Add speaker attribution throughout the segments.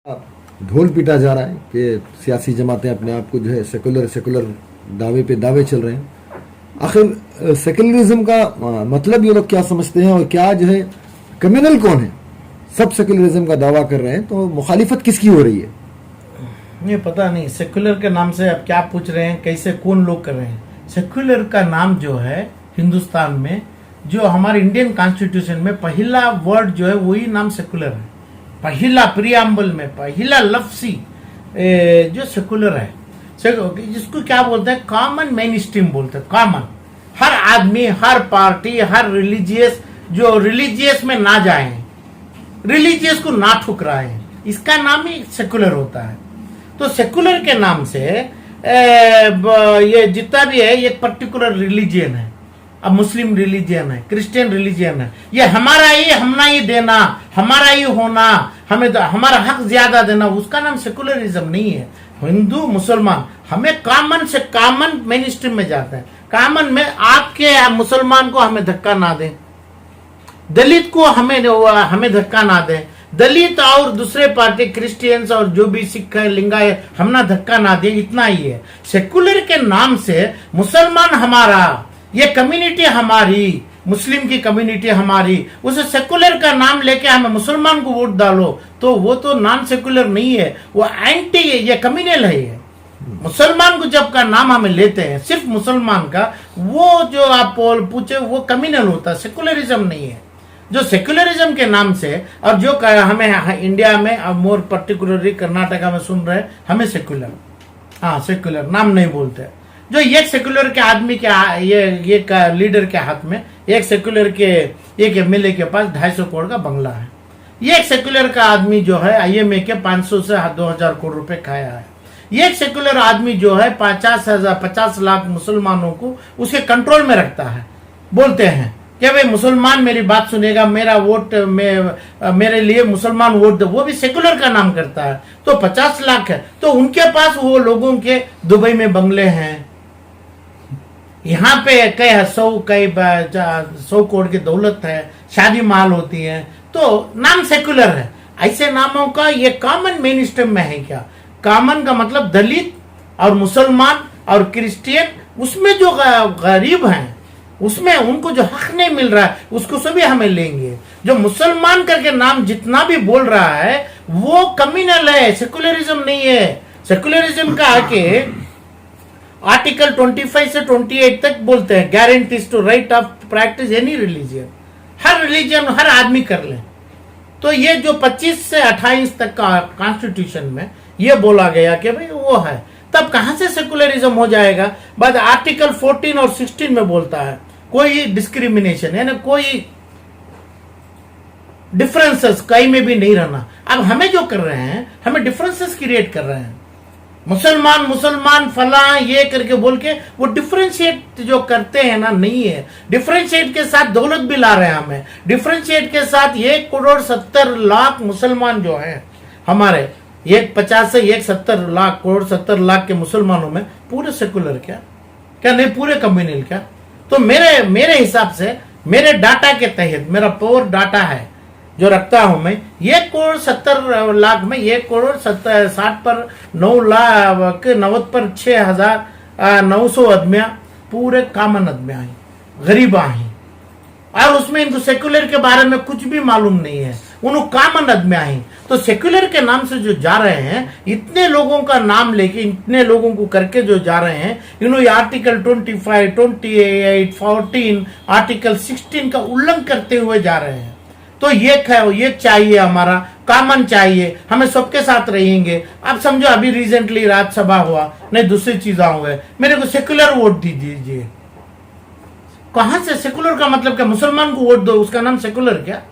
Speaker 1: ढोल पीटा जा रहा है कि सियासी जमातें अपने आप को जो है सेकुलर सेकुलर दावे पे दावे चल रहे हैं। आखिर सेकुलरिज्म का मतलब ये लोग क्या समझते हैं और क्या जो है कम्युनल कौन है? सब सेकुलरिज्म का दावा कर रहे हैं तो मुखालिफत किसकी हो रही है?
Speaker 2: ये पता नहीं सेकुलर के नाम से अब क्या पूछ रहे हैं, कैसे कौन लोग कर रहे हैं। सेकुलर का नाम जो है हिंदुस्तान में, जो हमारे इंडियन कॉन्स्टिट्यूशन में पहला वर्ड जो है वही नाम सेकुलर है। पहला प्रियम्बल में पहला लफ्सी जो सेकुलर है, जिसको क्या बोलते हैं, कॉमन मेन स्ट्रीम बोलते हैं। कॉमन, हर आदमी, हर पार्टी, हर रिलीजियस, जो रिलीजियस में ना जाए, रिलीजियस को ना ठुकराए, इसका नाम ही सेकुलर होता है। तो सेकुलर के नाम से ये जितना भी है, एक पर्टिकुलर रिलीजियन है। अब मुस्लिम रिलीजियन है, क्रिश्चियन रिलीजियन है, ये हमारा ही, हमना ही देना, हमारा ही होना, हमें हमारा हक ज्यादा देना, उसका नाम सेकुलरिज्म नहीं है। हिंदू मुसलमान हमें कॉमन से कॉमन मेन स्ट्रीम में जाते हैं। कॉमन में आपके मुसलमान को हमें धक्का ना दें, दलित को हमें धक्का ना दें, दलित और दूसरे पार्टी क्रिश्चियंस और जो भी सिख है, लिंगायत, हम ना धक्का ना दें, इतना ही है। सेकुलर के नाम से मुसलमान हमारा, ये कम्युनिटी हमारी, मुस्लिम की कम्युनिटी हमारी, उसे सेकुलर का नाम लेके हमें मुसलमान को वोट डालो, तो वो तो नॉन सेकुलर नहीं है, वो एंटी है, ये कम्युनल है। ये मुसलमान को जब का नाम हमें लेते हैं, सिर्फ मुसलमान का, वो जो आप पूछे वो कम्युनल होता है, सेकुलरिज्म नहीं है। जो सेकुलरिज्म के नाम से, और जो हमें इंडिया में, मोर पर्टिकुलरली कर्नाटका में सुन रहे, हमें सेकुलर, हाँ सेकुलर नाम नहीं बोलते। जो एक सेकुलर के आदमी के ये लीडर के हाथ में, एक सेकुलर के एक एमएलए के पास 250 करोड़ का बंगला है। ये एक सेकुलर का आदमी जो है आईएमए के 500 से 2000 करोड़ रुपए खाया है। ये एक सेकुलर आदमी जो है 50 लाख मुसलमानों को उसके कंट्रोल में रखता है। बोलते हैं कि भाई मुसलमान मेरी बात सुनेगा, मेरा वोट मेरे लिए मुसलमान वोट दे, वो भी सेकुलर का नाम करता है। तो 50 लाख है, तो उनके पास वो लोगों के दुबई में बंगले हैं, यहाँ पे कई 100 करोड़ की दौलत है, शादी महल होती है, तो नाम सेकुलर है। ऐसे नामों का ये कॉमन मेन स्ट्रीम में है क्या? कॉमन का मतलब दलित और मुसलमान और क्रिश्चियन, उसमें जो गरीब हैं, उसमें उनको जो हक नहीं मिल रहा है, उसको सभी हमें लेंगे। जो मुसलमान करके नाम जितना भी बोल रहा है वो कम्युनल है, सेकुलरिज्म नहीं है। सेकुलरिज्म का आके आर्टिकल 25 से 28 तक बोलते हैं, guarantees to right of practice any religion. हर रिलीजन हर आदमी कर ले। तो ये जो 25 से 28 तक का कॉन्स्टिट्यूशन में ये बोला गया कि भाई वो है, तब कहां से सेकुलरिज्म हो जाएगा? बाद आर्टिकल 14 और 16 में बोलता है कोई डिस्क्रिमिनेशन, यानी कोई डिफरेंसेस कहीं में भी नहीं रहना। अब हमें जो कर रहे हैं, हमें डिफरेंसेस क्रिएट कर रहे हैं। मुसलमान फला ये करके बोल के वो डिफरेंशिएट जो करते हैं ना, नहीं है। डिफरेंशिएट के साथ दौलत भी ला रहे हैं हमें। डिफरेंशिएट के साथ 1,70,00,000 मुसलमान जो हैं हमारे, 150 से 1,70,00,000 के मुसलमानों में पूरे सेकुलर क्या नहीं, पूरे कम्युनल क्या? तो मेरे हिसाब से, मेरे डाटा के तहत, मेरा पावर डाटा है जो रखता हूं मैं, 1,70,00,000 में 1,60 पर 9,90 पर 6,900 आदमियां पूरे कॉमन आदमियां हैं, गरीबा हैं, और उसमें इनको सेकुलर के बारे में कुछ भी मालूम नहीं है, उन्होंने कॉमन आदमियां हैं। तो सेकुलर के नाम से जो जा रहे हैं, इतने लोगों का नाम लेके, इतने लोगों को करके जो जा रहे हैं, इन्होंने आर्टिकल 25, 28, 14, आर्टिकल 16 का उल्लंघन करते हुए जा रहे हैं। तो ये चाहिए, हमारा कॉमन चाहिए, हमें सबके साथ रहेंगे। अब समझो अभी रिसेंटली राज्यसभा हुआ, नहीं दूसरी चीजें हुए, मेरे को सेकुलर वोट दीजिए। कहां से सेकुलर का मतलब क्या? मुसलमान को वोट दो, उसका नाम सेकुलर क्या?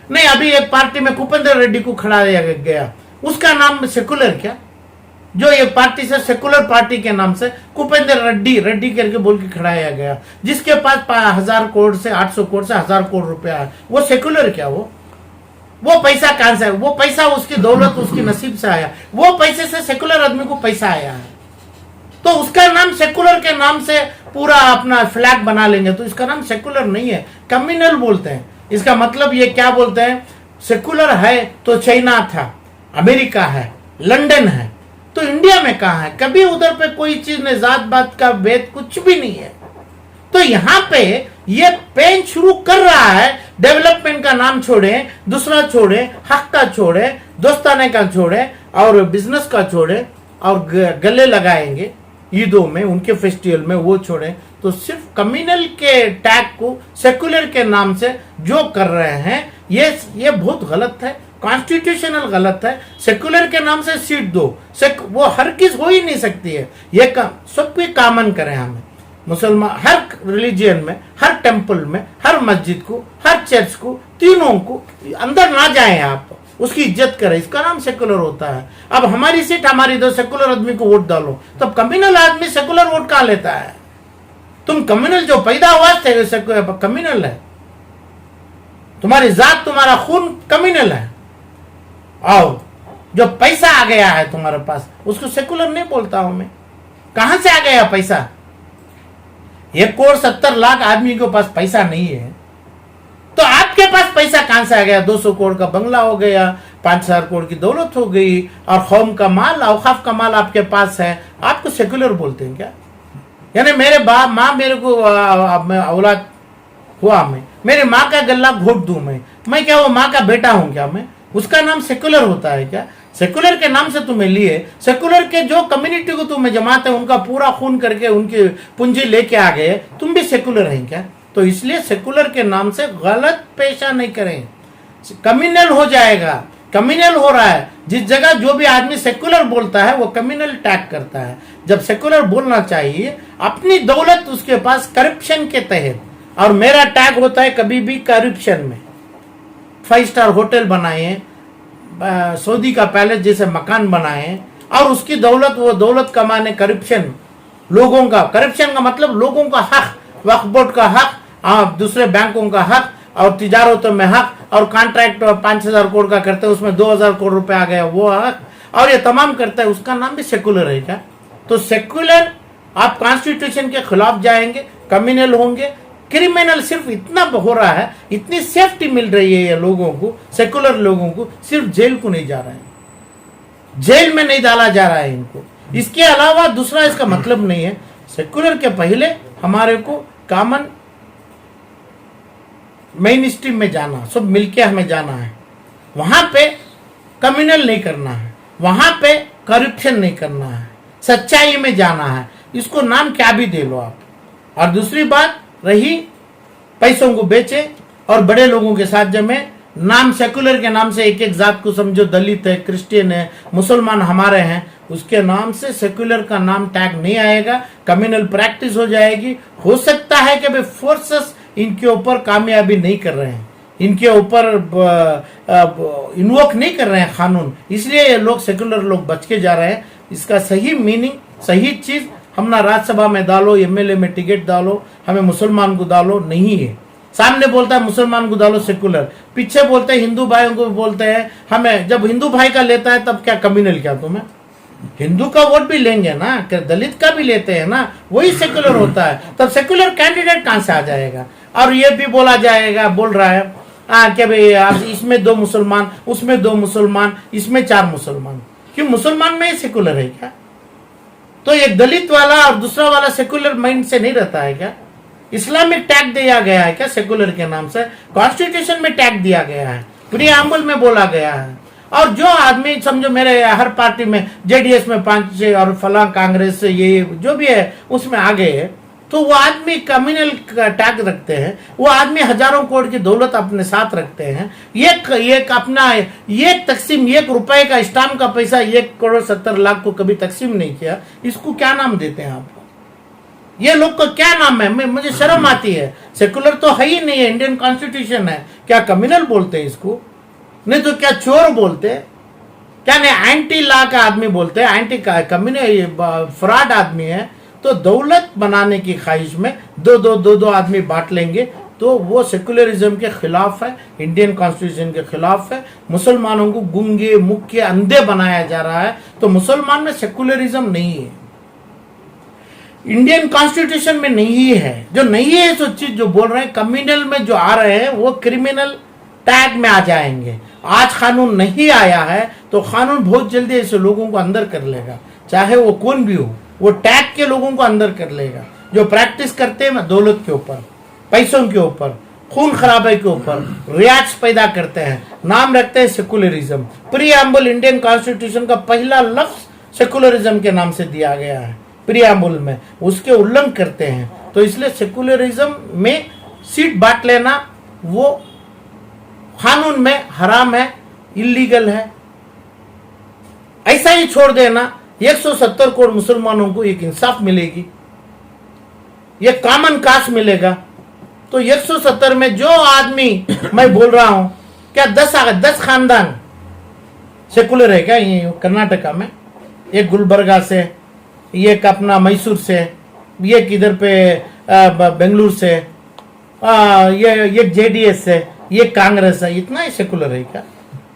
Speaker 2: नहीं, अभी एक पार्टी में कुपेंद्र रेड्डी को खड़ा गया, उसका नाम सेकुलर क्या? जो ये पार्टी से सेकुलर पार्टी के नाम से कुपेंद्र रेड्डी करके बोल के खड़ाया गया, जिसके पास 1000 करोड़ से 800 करोड़ से 1000 करोड़ रुपया है, वो सेकुलर क्या? वो पैसा कहां से? वो पैसा उसकी दौलत, उसकी नसीब से आया, वो पैसे से सेकुलर आदमी को पैसा आया है। तो उसका नाम सेकुलर के नाम से पूरा अपना फ्लैग बना लेंगे, तो इसका नाम सेकुलर नहीं है, कम्युनल बोलते हैं। इसका मतलब ये क्या बोलते हैं? सेकुलर है तो चाइना था, अमेरिका है, लंदन है, तो इंडिया में कहाँ है? कभी उधर पे कोई चीज ने जात बात का भेद कुछ भी नहीं है। तो यहाँ पे ये पेन शुरू कर रहा है, डेवलपमेंट का नाम छोड़े, दूसरा छोड़े, हक का छोड़े, दोस्ताने का छोड़े और बिजनेस का छोड़े और गले लगाएंगे ईदों में, उनके फेस्टिवल में वो छोड़े। तो सिर्फ कम्युनल के टैग को सेकुलर के नाम से जो कर रहे हैं ये बहुत गलत है, कॉन्स्टिट्यूशनल गलत है। सेकुलर के नाम से सीट दो, वो हर किस हो ही नहीं सकती है। ये सब भी कॉमन करें हमें, मुसलमान हर रिलीजियन में, हर टेम्पल में, हर मस्जिद को, हर चर्च को, तीनों को अंदर ना जाएं आप, उसकी इज्जत करें, इसका नाम सेकुलर होता है। अब हमारी सीट हमारी दो, सेकुलर आदमी को वोट डालो, तब कम्युनल आदमी सेकुलर वोट कहां लेता है? तुम कम्युनल जो पैदा हुआ थे कम्युनल है, तुम्हारी जात तुम्हारा खून कम्युनल है, और जो पैसा आ गया है तुम्हारे पास उसको सेकुलर नहीं बोलता हूं मैं। कहां से आ गया पैसा? 1,70,00,000 आदमी के पास पैसा नहीं है, तो आपके पास पैसा कहां से आ गया? 200 करोड़ का बंगला हो गया, 5,000 करोड़ की दौलत हो गई, और कौम का माल, औकाफ का माल आपके पास है, आपको सेकुलर बोलते हैं क्या? यानी मेरे बाप माँ मेरे को औलाद हुआ, मैं मेरी माँ का गला घोट दूं, मैं क्या वो माँ का बेटा हूं क्या? मैं उसका नाम सेकुलर होता है क्या? सेकुलर के नाम से तुम्हें लिए, सेकुलर के जो कम्युनिटी को तुम्हें जमाते हैं उनका पूरा खून करके उनकी पूंजी लेके आ गए, तुम भी सेकुलर हैं क्या? तो इसलिए सेकुलर के नाम से गलत पेशा नहीं करें, कम्युनल हो जाएगा। कम्युनल हो रहा है, जिस जगह जो भी आदमी सेकुलर बोलता है वो कम्युनल टैग करता है। जब सेकुलर बोलना चाहिए अपनी दौलत उसके पास करप्शन के तहत, और मेरा टैग होता है कभी भी करप्शन में। 5 स्टार होटल बनाए, सऊदी का पैलेस जैसे मकान बनाए, और उसकी दौलत, वो दौलत कमाने करप्शन, लोगों का करप्शन का मतलब लोगों का हक, वक्फ बोर्ड का हक, दूसरे बैंकों का हक, और तिजारतों में हक, और कॉन्ट्रैक्ट 5,000 करोड़ का करते हैं उसमें 2,000 करोड़ रुपए आ गया वो हक, और ये तमाम करता है, उसका नाम भी सेकुलर है क्या? तो सेकुलर आप कॉन्स्टिट्यूशन के खिलाफ जाएंगे, कम्युनल होंगे। क्रिमिनल सिर्फ इतना हो रहा है, इतनी सेफ्टी मिल रही है ये लोगों को, सेकुलर लोगों को, सिर्फ जेल को नहीं जा रहा है, जेल में नहीं डाला जा रहा है इनको। इसके अलावा दूसरा इसका मतलब नहीं है। सेकुलर के पहले हमारे को कॉमन मेन स्ट्रीम में जाना, सब मिलके हमें जाना है, वहां पे कम्युनल नहीं करना है, वहां पे करप्शन नहीं करना है, सच्चाई में जाना है, इसको नाम क्या भी दे लो आप। और दूसरी बात रही पैसों को बेचे और बड़े लोगों के साथ जमे, नाम सेकुलर के नाम से एक एक जात को समझो, दलित है, क्रिश्चियन है, मुसलमान हमारे हैं, उसके नाम से सेकुलर का नाम टैग नहीं आएगा, कम्युनल प्रैक्टिस हो जाएगी। हो सकता है कि भाई फोर्सेस इनके ऊपर कामयाबी नहीं कर रहे हैं, इनके ऊपर इन्वोक नहीं कर रहे हैं कानून, इसलिए ये लोग सेकुलर लोग बच के जा रहे हैं। इसका सही मीनिंग, सही चीज हम ना राज्यसभा में डालो, एमएलए में टिकट डालो, हमें मुसलमान को डालो, नहीं है। सामने बोलता है मुसलमान को डालो सेकुलर, पीछे बोलते हैं हिंदू भाइयों को बोलते हैं हमें, जब हिंदू भाई का लेता है तब क्या कम्युनल? क्या तुम्हें हिंदू का वोट भी लेंगे ना, क्या दलित का भी लेते हैं ना, वही सेकुलर होता है। तब सेकुलर कैंडिडेट कहां से आ जाएगा? और ये भी बोला जाएगा, बोल रहा है कि भाई इसमें 2 मुसलमान, उसमें 2 मुसलमान, इसमें 4 मुसलमान। क्यों मुसलमान में ही सेकुलर है क्या? तो एक दलित वाला और दूसरा वाला सेकुलर माइंड से नहीं रहता है क्या? इस्लामिक टैग दिया गया है क्या सेकुलर के नाम से? कॉन्स्टिट्यूशन में टैग दिया गया है, प्रीएम्बल में बोला गया है। और जो आदमी समझो मेरे हर पार्टी में, जेडीएस में 5 और फला कांग्रेस ये जो भी है उसमें आ गए, तो वो आदमी कम्युनल का टैग रखते हैं, वो आदमी हजारों करोड़ की दौलत अपने साथ रखते हैं। एक अपना एक तकसीम, 1 रुपए का स्टाम्प का पैसा 1,70,00,000 को कभी तकसीम नहीं किया, इसको क्या नाम देते हैं आप? ये लोग का क्या नाम है? मुझे शर्म आती है। सेकुलर तो है ही नहीं है, इंडियन कॉन्स्टिट्यूशन है, क्या कम्युनल बोलते हैं इसको? नहीं तो क्या चोर बोलते, क्या नहीं एंटी लॉ का आदमी बोलते हैं, एंटी कम्युनल फ्रॉड आदमी है। तो दौलत बनाने की ख्वाहिश में दो आदमी बांट लेंगे, तो वो सेकुलरिज्म के खिलाफ है, इंडियन कॉन्स्टिट्यूशन के खिलाफ है। मुसलमानों को गूंगे, मुक्के, अंधे बनाया जा रहा है। तो मुसलमान में सेकुलरिज्म नहीं है, इंडियन कॉन्स्टिट्यूशन में नहीं है। जो नहीं है सो चीज जो बोल रहे हैं, कम्युनल में जो आ रहे हैं वो क्रिमिनल टैग में आ जाएंगे। आज कानून नहीं आया है तो कानून बहुत जल्दी ऐसे लोगों को अंदर कर लेगा, चाहे वो कौन भी हो। वो टैग के लोगों को अंदर कर लेगा जो प्रैक्टिस करते हैं दौलत के ऊपर, पैसों के ऊपर, खून खराबे के ऊपर, रियाज पैदा करते हैं, नाम रखते हैं सेकुलरिज्म। प्रीएम्बल इंडियन कॉन्स्टिट्यूशन का पहला लफ्ज सेकुलरिज्म के नाम से दिया गया है प्रीएम्बल में, उसके उल्लंघन करते हैं। तो इसलिए सेकुलरिज्म में सीट बांट लेना वो कानून में हराम है, इलीगल है। ऐसा ही छोड़ देना, 170 करोड़ मुसलमानों को एक इंसाफ मिलेगी, ये कॉमन कास्ट मिलेगा। तो 170 में जो आदमी मैं बोल रहा हूं, क्या 10 खानदान सेकुलर है क्या ये कर्नाटका में? एक गुलबर्गा से, एक अपना मैसूर से, ये किधर पे बेंगलुरु से, ये जेडीएस से, ये कांग्रेस है, इतना ही सेकुलर है क्या?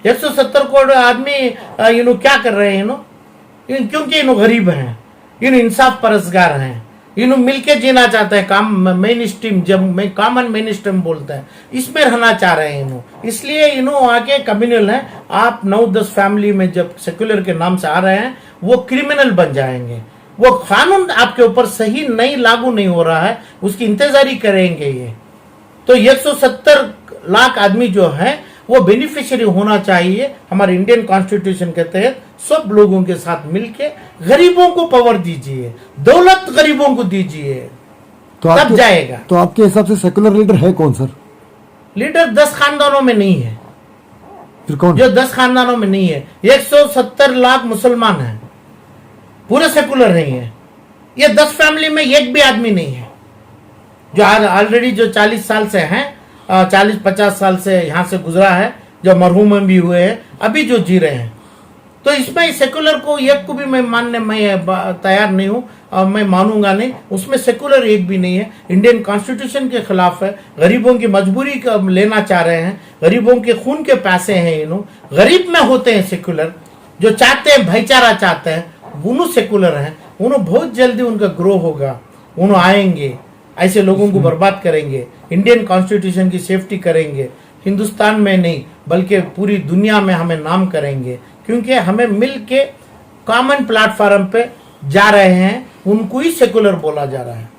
Speaker 2: 170 करोड़ आदमी क्या कर रहे हैं क्योंकि इन्हों गरीब हैं, इन इंसाफ परसगार हैं, इन्हों मिलके जीना चाहते हैं। काम मेन स्ट्रीम, जब मैं कॉमन मेन स्ट्रीम बोलता है, इसमें रहना चाह रहे हैं इन्हों, इसलिए इन्हों आके कम्युनल है। आप 9-10 फैमिली में जब सेक्युलर के नाम से आ रहे हैं, वो क्रिमिनल बन जाएंगे। वो कानून आपके ऊपर सही नहीं लागू नहीं हो रहा है, उसकी इंतजारी करेंगे ये। तो 170 लाख आदमी जो है वो बेनिफिशियरी होना चाहिए हमारे इंडियन कॉन्स्टिट्यूशन के तहत। सब लोगों के साथ मिलके गरीबों को पावर दीजिए, दौलत गरीबों को दीजिए, तब जाएगा।
Speaker 1: तो आपके हिसाब से सेकुलर लीडर है कौन सर?
Speaker 2: लीडर 10 खानदानों में नहीं है।
Speaker 1: फिर कौन?
Speaker 2: जो 10 खानदानों में नहीं है, 170 लाख मुसलमान हैं, पूरे सेकुलर नहीं है। ये 10 फैमिली में एक भी आदमी नहीं है जो ऑलरेडी जो 40 साल से हैं, 40-50 साल से यहां से गुजरा है, जो मरहूम भी हुए हैं, अभी जो जी रहे हैं। तो इसमें सेकुलर को एक को भी मैं मानने में तैयार नहीं हूं, और मैं मानूंगा नहीं। उसमें सेकुलर एक भी नहीं है, इंडियन कॉन्स्टिट्यूशन के खिलाफ है, गरीबों की मजबूरी का लेना चाह रहे हैं, गरीबों के खून के पैसे हैं। इन्हों गरीब में होते हैं सेकुलर, जो चाहते हैं भाईचारा चाहते हैं, उन्हों सेकुलर हैं। उन्होंने बहुत जल्दी उनका ग्रो होगा, उन्होंने आएंगे, ऐसे लोगों को बर्बाद करेंगे, इंडियन कॉन्स्टिट्यूशन की सेफ्टी करेंगे। हिंदुस्तान में नहीं बल्कि पूरी दुनिया में हमें नाम करेंगे, क्योंकि हमें मिल के कॉमन प्लेटफॉर्म पे जा रहे हैं, उनको ही सेकुलर बोला जा रहा है।